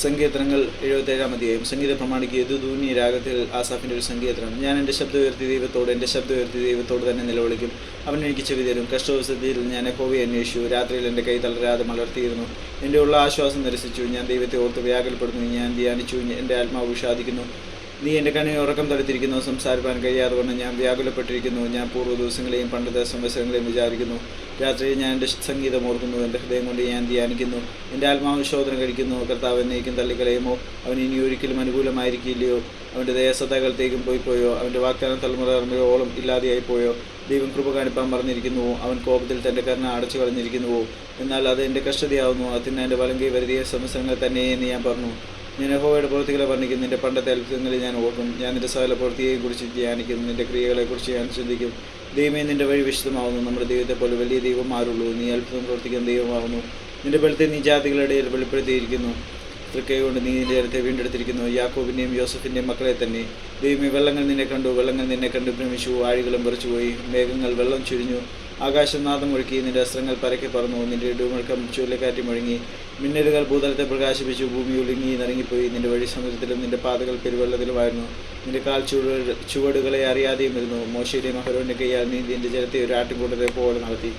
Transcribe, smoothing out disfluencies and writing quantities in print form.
സങ്കീർത്തനങ്ങൾ 77-ാം അധ്യായം. സംഗീത പ്രമാണിക്ക് യദുധൂനി രാഗത്തിൽ ആസാഫിൻ്റെ ഒരു സങ്കീർത്തനം. ഞാൻ എൻ്റെ ശബ്ദം ഉയർത്തി ദൈവത്തോട് തന്നെ നിലവിളിക്കും. അവൻ എനിക്ക് ചെവി തരും. കഷ്ടദിവസത്തിൽ ഞാൻ യഹോവയെ അന്വേഷിച്ചു. രാത്രിയിൽ എൻ്റെ കൈ തളരാതെ മലർത്തിയിരുന്നു. എൻ്റെ ഉള്ള ആശ്വാസം നിരസിച്ചു. ഞാൻ ദൈവത്തെ ഓർത്ത് വ്യാകുലപ്പെടുന്നു. ഞാൻ ധ്യാനിച്ചു. എൻ്റെ ആത്മാവ് വിഷാദിക്കുന്നു. നീ എൻ്റെ കണ്ണിന് ഉറക്കം തടുത്തിരിക്കുന്നു. സംസാരിപ്പാൻ കഴിയാതെ കൊണ്ട് ഞാൻ വ്യാകുലപ്പെട്ടിരിക്കുന്നു. ഞാൻ പൂർവ്വ ദിവസങ്ങളെയും പണ്ടത്തെ സംവത്സരങ്ങളെയും വിചാരിക്കുന്നു. രാത്രിയിൽ ഞാൻ എൻ്റെ സംഗീതം ഓർക്കുന്നു. എൻ്റെ ഹൃദയം കൊണ്ട് ഞാൻ ധ്യാനിക്കുന്നു. എൻ്റെ ആത്മാവ് ശോധന കഴിക്കുന്നു. കർത്താവ് എന്നേക്കും തള്ളിക്കളയുമോ? അവൻ ഇനി ഒരിക്കലും അനുകൂലമായിരിക്കില്ലയോ? അവൻ്റെ ദേശത്തകലത്തേക്കും പോയിപ്പോയോ? അവൻ്റെ വാഗ്ദാനം തലമുറയോളം ഇല്ലാതെയായിപ്പോയോ? ദൈവം കൃപ കാണിപ്പാൻ മറന്നിരിക്കുന്നുവോ? അവൻ കോപത്തിൽ തൻ്റെ കരുണ അടച്ചു കളഞ്ഞിരിക്കുന്നുവോ? എന്നാൽ അത് എൻ്റെ കഷ്ടതയാവുന്നു. അതിന് എൻ്റെ വലങ്കൈ വരുതിയ സംവത്സരങ്ങൾ തന്നെ എന്ന് ഞാൻ പറഞ്ഞു. ഞാൻ യഹോവയുടെ പ്രവൃത്തികളെ വർണ്ണിക്കും. നിൻ്റെ പണ്ടത്തെ അത്ഭുതങ്ങളിൽ ഞാൻ ഓർക്കും. ഞാൻ നിൻ്റെ സകല പ്രവൃത്തിയെക്കുറിച്ച് ധ്യാനിക്കും. നിൻ്റെ ക്രിയകളെക്കുറിച്ച് ഞാൻ ചിന്തിക്കും. ദൈവമേ, നിൻ്റെ വഴി വിശുദ്ധമാവുന്നു. നമ്മുടെ ദൈവത്തെ പോലെ വലിയ ദൈവം ആരുള്ളൂ? നീ അത്ഭുതം പ്രവർത്തിക്കുന്ന ദൈവമാവുന്നു. നിൻ്റെ ബലത്തെ നീ ജാതികളുടെ ഇടയിൽ വെളിപ്പെടുത്തിയിരിക്കുന്നു. തൃക്കൈ കൊണ്ട് നീ നിൻ്റെ ജനത്തെ വീണ്ടെടുത്തിരിക്കുന്നു. യാക്കോബിൻ്റെയും യോസഫിൻ്റെയും മക്കളെ തന്നെ. ദൈവമേ, വെള്ളങ്ങൾ നിന്നെ കണ്ടു ഭ്രമിച്ചു. ആഴികളും പറിച്ചുപോയി. മേഘങ്ങൾ വെള്ളം ചുരിഞ്ഞു. ആകാശം നാദം മുഴക്കി. നിൻ്റെ അസ്ത്രങ്ങൾ പരക്കെ പറന്നു. നിൻ്റെ ഇടിമുഴക്കം ചുഴലിക്കാറ്റ് മുഴങ്ങി. മിന്നലുകൾ ഭൂതലത്തെ പ്രകാശിപ്പിച്ചു. ഭൂമി ഉലുങ്ങി നിറങ്ങിപ്പോയി. നിൻ്റെ വഴി സമുദ്രത്തിലും നിൻ്റെ പാതകൾ പെരുവെള്ളത്തിലുമായിരുന്നു. നിൻ്റെ കാൽ ചുവടുകളെ അറിയാതെയും ഇരുന്നു. മോശയുടെയും അഹരോന്റെ കൈയാൽ നീ നിൻ്റെ ജനത്തെ ഒരു ആട്ടിൻകൂട്ടത്തെ പോലെ നടത്തി.